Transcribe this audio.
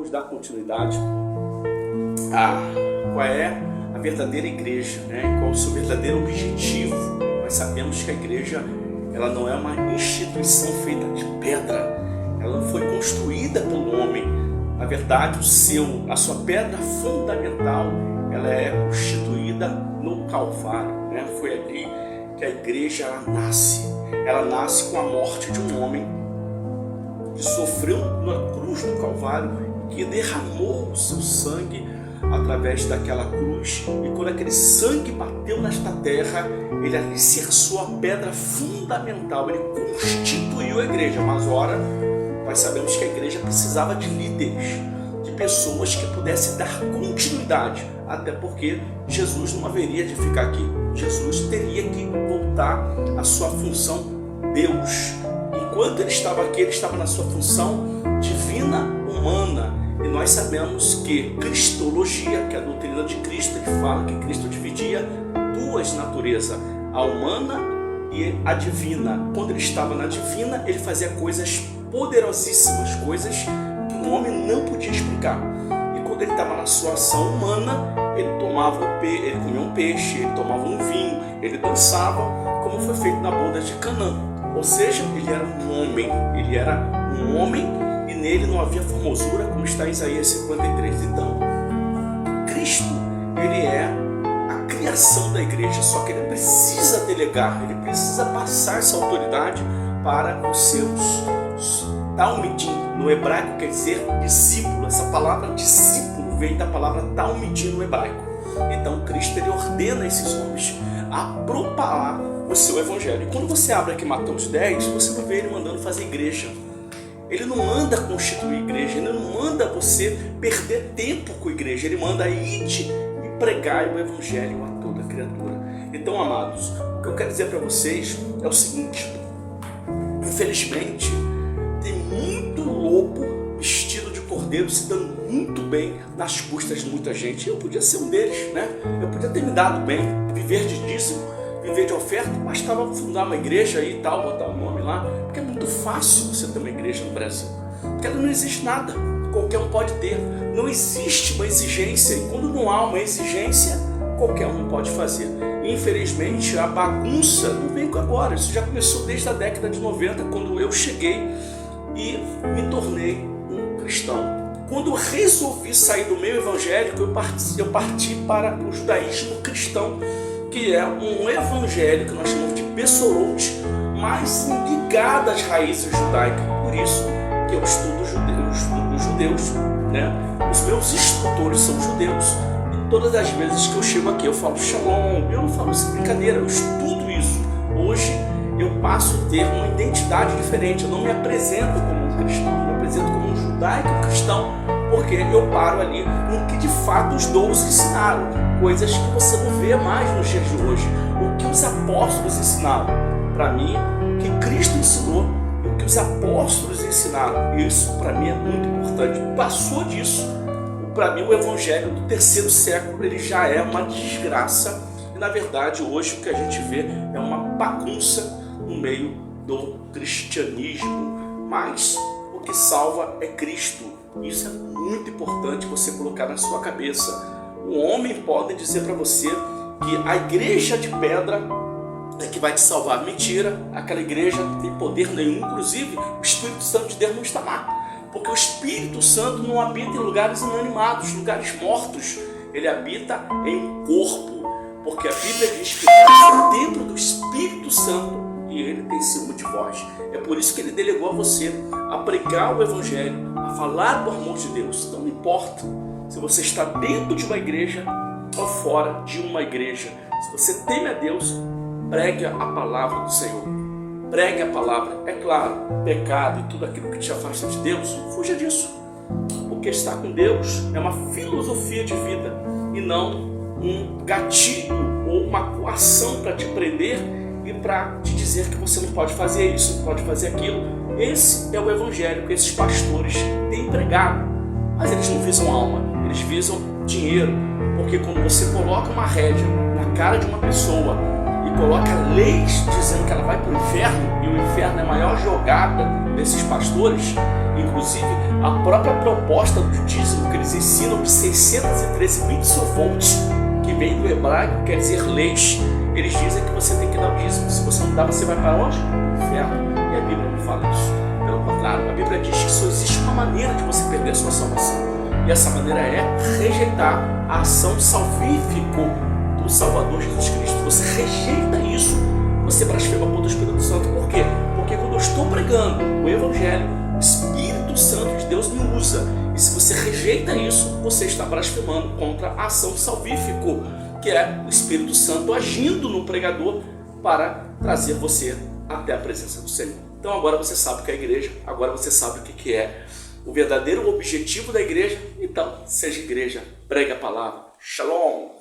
vamos dar continuidade a qual é a verdadeira igreja, né? Qual é o seu verdadeiro objetivo. Nós sabemos que a igreja, ela não é uma instituição feita de pedra, ela foi construída pelo homem. Na verdade, a sua pedra fundamental, ela é constituída no Calvário, né? Foi ali que a igreja ela nasce com a morte de um homem que sofreu na cruz do Calvário, que derramou o seu sangue através daquela cruz, e quando aquele sangue bateu nesta terra, ele alicerçou a pedra fundamental, ele constituiu a igreja. Mas ora, nós sabemos que a igreja precisava de líderes, de pessoas que pudessem dar continuidade, até porque Jesus não haveria de ficar aqui. Jesus teria que voltar à sua função Deus. Enquanto ele estava aqui, ele estava na sua função divina humana. E nós sabemos que cristologia, que é a doutrina de Cristo, ele fala que Cristo dividia duas naturezas, a humana e a divina. Quando ele estava na divina, ele fazia coisas poderosíssimas, coisas que o homem não podia explicar. E quando ele estava na sua ação humana, ele comia um peixe, ele tomava um vinho, ele dançava, como foi feito na boda de Canaã. Ou seja, ele era um homem e nele não havia formosura, como está em Isaías 53. Então, Cristo, ele é a criação da igreja, só que ele precisa delegar, ele precisa passar essa autoridade para os seus talmidim. No hebraico quer dizer discípulo. Essa palavra discípulo vem da palavra talmidim no hebraico. Então, Cristo, ele ordena esses homens a propalar o seu evangelho. E quando você abre aqui Mateus 10, você vai ver ele mandando fazer igreja. Ele não manda constituir igreja, ele não manda você perder tempo com a igreja, ele manda ide e pregai o evangelho a toda criatura. Então, amados, o que eu quero dizer para vocês é o seguinte: infelizmente, tem muito lobo vestido de cordeiro se dando muito bem nas custas de muita gente. Eu podia ser um deles, né? Eu podia ter me dado bem, viver de dízimo, viver de oferta, mas estava a fundar uma igreja aí e tal, botar o nome lá, porque é muito fácil você ter uma igreja no Brasil, porque não existe nada, qualquer um pode ter, não existe uma exigência, e quando não há uma exigência, qualquer um pode fazer. E, infelizmente, a bagunça não vem agora, isso já começou desde a década de 90, quando eu cheguei e me tornei um cristão. Quando eu resolvi sair do meio evangélico, eu parti para o judaísmo cristão, que é um evangelho que nós chamamos de Bessorot, mas ligado às raízes judaicas. Por isso que eu estudo os judeus, né? Os meus instrutores são judeus, e todas as vezes que eu chego aqui eu falo Shalom, eu não falo isso brincadeira, eu estudo isso. Hoje eu passo a ter uma identidade diferente, eu não me apresento como um cristão, eu me apresento como um judaico cristão, porque eu paro ali no que de fato os 12 ensinaram, coisas que você não vê mais nos dias de hoje. O que os apóstolos ensinaram, para mim, o que Cristo ensinou, o que os apóstolos ensinaram, isso para mim é muito importante. Passou disso, para mim o evangelho do terceiro século ele já é uma desgraça, e na verdade hoje o que a gente vê é uma bagunça no meio do cristianismo, mas o que salva é Cristo. Isso é muito importante você colocar na sua cabeça. Um homem pode dizer para você que a igreja de pedra é que vai te salvar. Mentira, aquela igreja não tem poder nenhum, inclusive o Espírito Santo de Deus não está lá, porque o Espírito Santo não habita em lugares inanimados, lugares mortos, ele habita em um corpo, porque a Bíblia diz que é o templo do Espírito Santo e ele tem ciúme de vós. É por isso que ele delegou a você a pregar o evangelho, a falar do amor de Deus. Então não importa se você está dentro de uma igreja ou fora de uma igreja, se você teme a Deus, pregue a palavra do Senhor, pregue a palavra. É claro, pecado e tudo aquilo que te afasta de Deus, fuja disso, porque estar com Deus é uma filosofia de vida e não um gatilho ou uma coação para te prender e para te dizer que você não pode fazer isso, não pode fazer aquilo. Esse é o evangelho que esses pastores têm pregado, mas eles não visam alma, eles visam dinheiro, porque quando você coloca uma rédea na cara de uma pessoa e coloca leis dizendo que ela vai para o inferno, e o inferno é a maior jogada desses pastores, Inclusive, a própria proposta do dízimo que eles ensinam de 613 mitzvot, que vem do hebraico, quer dizer leis. Eles dizem que você tem que dar o dízimo. Se você não dá, você vai para onde? Para o inferno. E a Bíblia não fala isso. Pelo contrário, a Bíblia diz que só existe uma maneira de você perder a sua salvação. E essa maneira é rejeitar a ação salvífica do Salvador Jesus Cristo. Você rejeita isso, você blasfema contra o Espírito Santo. Por quê? Porque quando eu estou pregando o Evangelho, o Espírito Santo de Deus me usa. E se você rejeita isso, você está blasfemando contra a ação salvífica, que é o Espírito Santo agindo no pregador para trazer você até a presença do Senhor. Então agora você sabe o que é a igreja, agora você sabe o que é o verdadeiro objetivo da igreja. Então, seja igreja, pregue a palavra. Shalom!